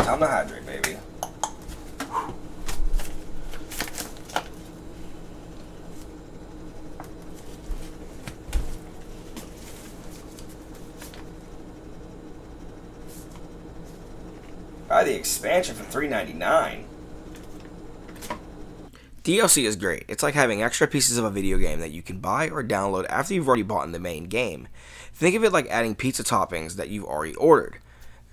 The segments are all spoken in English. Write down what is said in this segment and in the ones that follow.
Time to hydrate, baby. Buy the expansion for $3.99. DLC is great. It's like having extra pieces of a video game that you can buy or download after you've already bought in the main game. Think of it like adding pizza toppings that you've already ordered.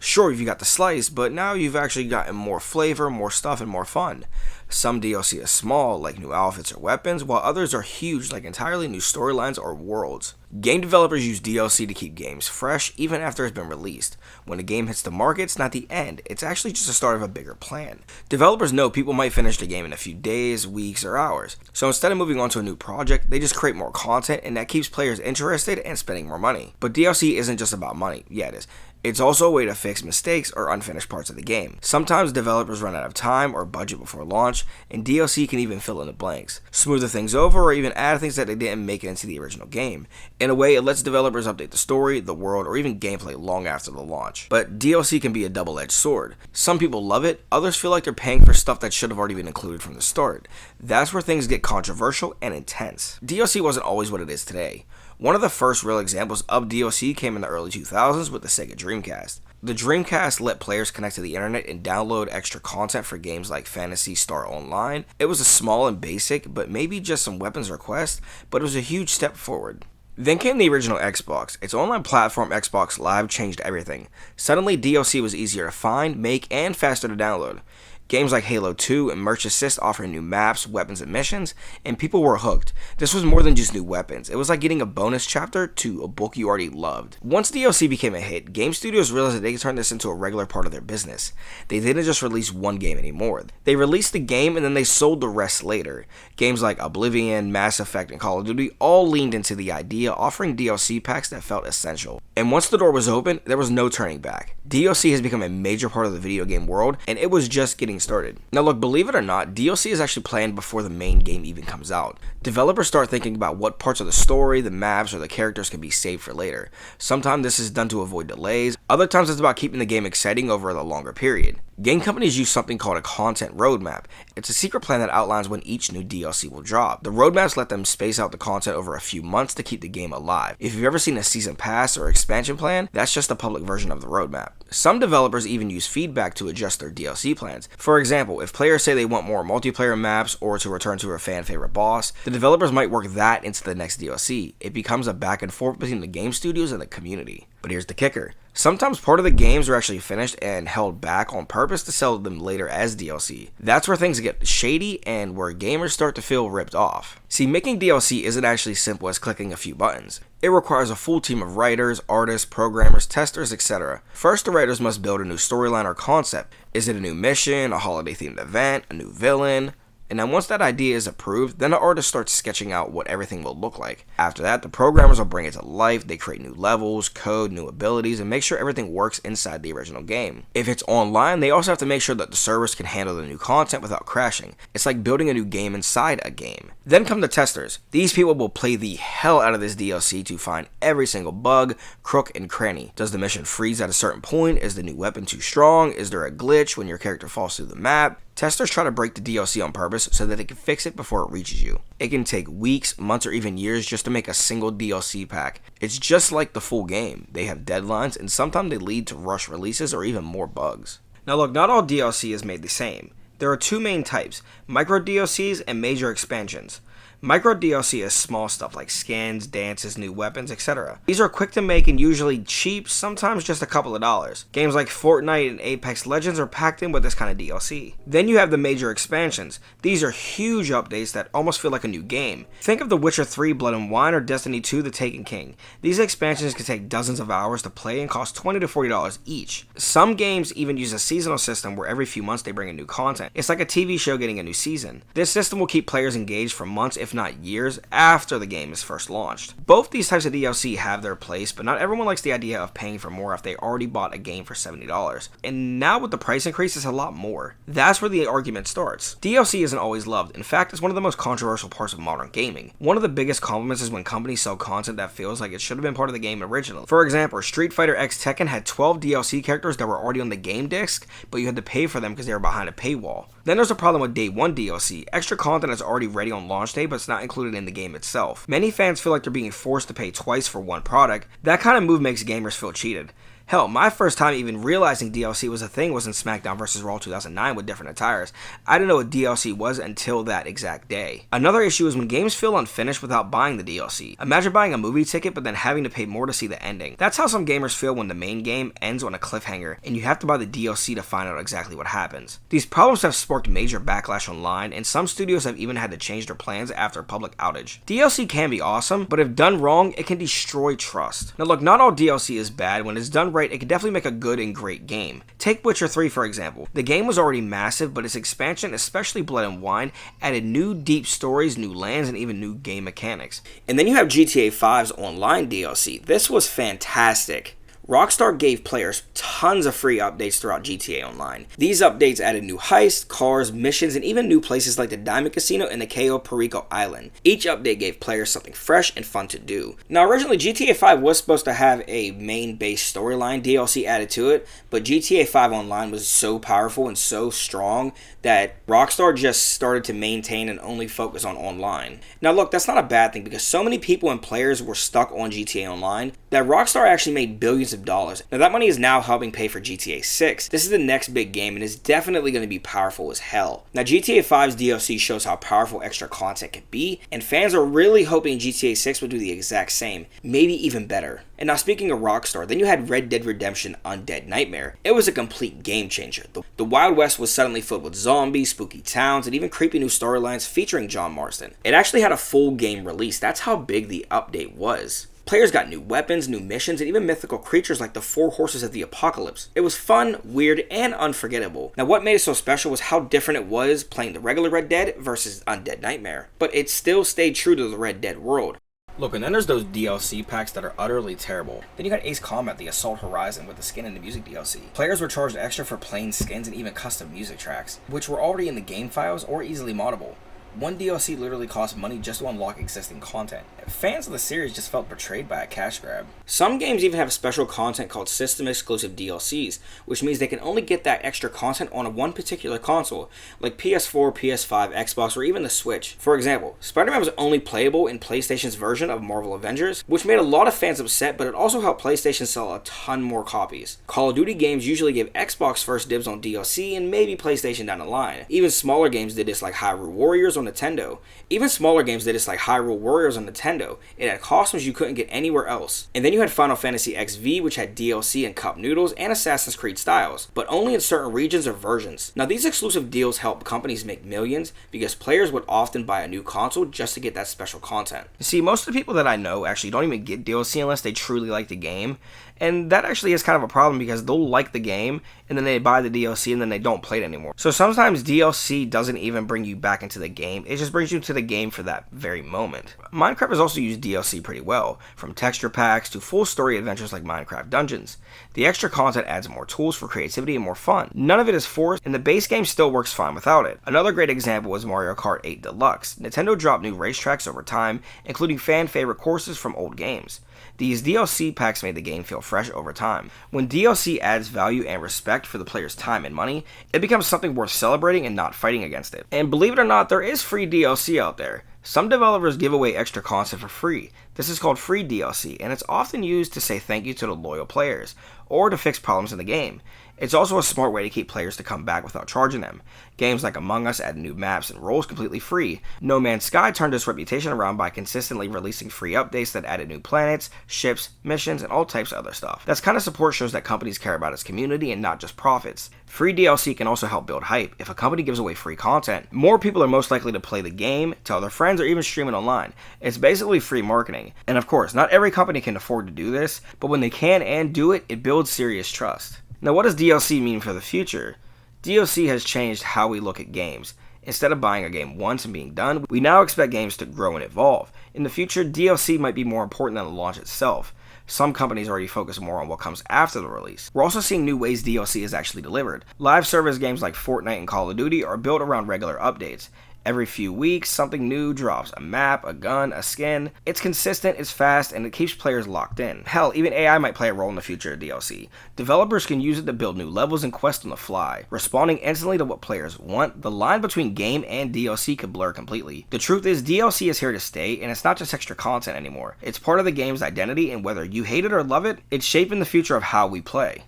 Sure, you got the slice, but now you've actually gotten more flavor, more stuff, and more fun. Some DLC is small, like new outfits or weapons, while others are huge, like entirely new storylines or worlds. Game developers use DLC to keep games fresh, even after it's been released. When a game hits the market, it's not the end, it's actually just the start of a bigger plan. Developers know people might finish the game in a few days, weeks, or hours, so instead of moving on to a new project, they just create more content, and that keeps players interested and spending more money. But DLC isn't just about money. Yeah, it is. It's also a way to fix mistakes or unfinished parts of the game. Sometimes developers run out of time or budget before launch, and DLC can even fill in the blanks, smoother things over, or even add things that they didn't make it into the original game. In a way, it lets developers update the story, the world, or even gameplay long after the launch. But DLC can be a double-edged sword. Some people love it, others feel like they're paying for stuff that should have already been included from the start. That's where things get controversial and intense. DLC wasn't always what it is today. One of the first real examples of DLC came in the early 2000s with the Sega Dreamcast. The Dreamcast let players connect to the internet and download extra content for games like Phantasy Star Online. It was a small and basic, but maybe just some weapons requests, but it was a huge step forward. Then came the original Xbox. Its online platform Xbox Live changed everything. Suddenly DLC was easier to find, make, and faster to download. Games like Halo 2 and Merch Assist offered new maps, weapons, and missions, and people were hooked. This was more than just new weapons. It was like getting a bonus chapter to a book you already loved. Once DLC became a hit, game studios realized that they could turn this into a regular part of their business. They didn't just release one game anymore. They released the game and then they sold the rest later. Games like Oblivion, Mass Effect, and Call of Duty all leaned into the idea, offering DLC packs that felt essential. And once the door was open, there was no turning back. DLC has become a major part of the video game world, and it was just getting started. Now look, believe it or not, DLC is actually planned before the main game even comes out. Developers start thinking about what parts of the story, the maps, or the characters can be saved for later. Sometimes this is done to avoid delays, other times it's about keeping the game exciting over a longer period. Game companies use something called a content roadmap. It's a secret plan that outlines when each new DLC will drop. The roadmaps let them space out the content over a few months to keep the game alive. If you've ever seen a season pass or expansion plan, that's just a public version of the roadmap. Some developers even use feedback to adjust their DLC plans. For example, if players say they want more multiplayer maps or to return to a fan favorite boss, the developers might work that into the next DLC. It becomes a back and forth between the game studios and the community. But here's the kicker. Sometimes part of the games are actually finished and held back on purpose to sell them later as DLC. That's where things get shady and where gamers start to feel ripped off. See, making DLC isn't actually simple as clicking a few buttons. It requires a full team of writers, artists, programmers, testers, etc. First, the writers must build a new storyline or concept. Is it a new mission, a holiday-themed event, a new villain? And then once that idea is approved, then the artist starts sketching out what everything will look like. After that, the programmers will bring it to life. They create new levels, code, new abilities, and make sure everything works inside the original game. If it's online, they also have to make sure that the servers can handle the new content without crashing. It's like building a new game inside a game. Then come the testers. These people will play the hell out of this DLC to find every single bug, crook, and cranny. Does the mission freeze at a certain point? Is the new weapon too strong? Is there a glitch when your character falls through the map? Testers try to break the DLC on purpose so that they can fix it before it reaches you. It can take weeks, months, or even years just to make a single DLC pack. It's just like the full game. They have deadlines, and sometimes they lead to rush releases or even more bugs. Now look, not all DLC is made the same. There are two main types, micro DLCs and major expansions. Micro DLC is small stuff like skins, dances, new weapons, etc. These are quick to make and usually cheap, sometimes just a couple of dollars. Games like Fortnite and Apex Legends are packed in with this kind of DLC. Then you have the major expansions. These are huge updates that almost feel like a new game. Think of The Witcher 3 Blood and Wine or Destiny 2 The Taken King. These expansions can take dozens of hours to play and cost $20 to $40 each. Some games even use a seasonal system where every few months they bring in new content. It's like a TV show getting a new season. This system will keep players engaged for months, if if not years, after the game is first launched. Both these types of DLC have their place, but not everyone likes the idea of paying for more if they already bought a game for $70. And now with the price increase, it's a lot more. That's where the argument starts. DLC isn't always loved. In fact, it's one of the most controversial parts of modern gaming. One of the biggest compliments is when companies sell content that feels like it should have been part of the game originally. For example, Street Fighter X Tekken had 12 DLC characters that were already on the game disc, but you had to pay for them because they were behind a paywall. Then there's a problem with Day 1 DLC. Extra content is already ready on launch day, but it's not included in the game itself. Many fans feel like they're being forced to pay twice for one product. That kind of move makes gamers feel cheated. Hell, my first time even realizing DLC was a thing was in SmackDown vs. Raw 2009 with different attires. I didn't know what DLC was until that exact day. Another issue is when games feel unfinished without buying the DLC. Imagine buying a movie ticket but then having to pay more to see the ending. That's how some gamers feel when the main game ends on a cliffhanger and you have to buy the DLC to find out exactly what happens. These problems have sparked major backlash online, and some studios have even had to change their plans after a public outage. DLC can be awesome, but if done wrong, it can destroy trust. Now look, not all DLC is bad. When it's done right, it can definitely make a good and great game. Take Witcher 3 for example. The game was already massive, but its expansion, especially Blood and Wine, added new deep stories, new lands, and even new game mechanics. And then you have GTA 5's online DLC. This was fantastic. Rockstar gave players tons of free updates throughout GTA Online. These updates added new heists, cars, missions, and even new places like the Diamond Casino and the Cayo Perico Island. Each update gave players something fresh and fun to do. Now originally GTA 5 was supposed to have a main-based storyline DLC added to it, but GTA 5 Online was so powerful and so strong that Rockstar just started to maintain and only focus on online. Now look, that's not a bad thing because so many people and players were stuck on GTA Online that Rockstar actually made billions of dollars. Now that money is now helping pay for GTA 6. This is the next big game and is definitely going to be powerful as hell. Now GTA 5's DLC shows how powerful extra content can be, and fans are really hoping GTA 6 will do the exact same, maybe even better. And now speaking of Rockstar, then you had Red Dead Redemption Undead Nightmare. It was a complete game changer. The Wild West was suddenly filled with zombies, spooky towns, and even creepy new storylines featuring John Marston. It actually had a full game release. That's how big the update was. Players got new weapons, new missions, and even mythical creatures like the Four Horses of the Apocalypse. It was fun, weird, and unforgettable. Now what made it so special was how different it was playing the regular Red Dead versus Undead Nightmare. But it still stayed true to the Red Dead world. Look, and then there's those DLC packs that are utterly terrible. Then you got Ace Combat, the Assault Horizon with the skin and the music DLC. Players were charged extra for plain skins and even custom music tracks, which were already in the game files or easily moddable. One DLC literally cost money just to unlock existing content. Fans of the series just felt betrayed by a cash grab. Some games even have special content called system exclusive DLCs, which means they can only get that extra content on one particular console, like PS4, PS5, Xbox, or even the Switch. For example, Spider-Man was only playable in PlayStation's version of Marvel Avengers, which made a lot of fans upset, but it also helped PlayStation sell a ton more copies. Call of Duty games usually give Xbox first dibs on DLC and maybe PlayStation down the line. Even smaller games did this like Hyrule Warriors on Nintendo. Even smaller games did this like Hyrule Warriors on Nintendo. It had costumes you couldn't get anywhere else. And then you had Final Fantasy XV, which had DLC and Cup Noodles and Assassin's Creed styles, but only in certain regions or versions. Now these exclusive deals help companies make millions because players would often buy a new console just to get that special content. You see, most of the people that I know actually don't even get DLC unless they truly like the game. And that actually is kind of a problem because they'll like the game and then they buy the DLC and then they don't play it anymore. So sometimes DLC doesn't even bring you back into the game, it just brings you to the game for that very moment. Minecraft has also used DLC pretty well, from texture packs to full story adventures like Minecraft Dungeons. The extra content adds more tools for creativity and more fun. None of it is forced, and the base game still works fine without it. Another great example was Mario Kart 8 Deluxe. Nintendo dropped new racetracks over time, including fan favorite courses from old games. These DLC packs made the game feel fresh over time. When DLC adds value and respect for the player's time and money, it becomes something worth celebrating and not fighting against it. And believe it or not, there is free DLC out there. Some developers give away extra content for free. This is called free DLC, and it's often used to say thank you to the loyal players, or to fix problems in the game. It's also a smart way to keep players to come back without charging them. Games like Among Us add new maps and roles completely free. No Man's Sky turned its reputation around by consistently releasing free updates that added new planets, ships, missions, and all types of other stuff. That kind of support shows that companies care about its community and not just profits. Free DLC can also help build hype. If a company gives away free content, more people are most likely to play the game, tell their friends, or even stream it online. It's basically free marketing. And of course, not every company can afford to do this, but when they can and do it, it builds serious trust. Now, what does DLC mean for the future? DLC has changed how we look at games. Instead of buying a game once and being done, we now expect games to grow and evolve. In the future, DLC might be more important than the launch itself. Some companies already focus more on what comes after the release. We're also seeing new ways DLC is actually delivered. Live service games like Fortnite and Call of Duty are built around regular updates. Every few weeks, something new drops. A map, a gun, a skin. It's consistent, it's fast, and it keeps players locked in. Hell, even AI might play a role in the future of DLC. Developers can use it to build new levels and quests on the fly, responding instantly to what players want. The line between game and DLC could blur completely. The truth is, DLC is here to stay, and it's not just extra content anymore. It's part of the game's identity, and whether you hate it or love it, it's shaping the future of how we play.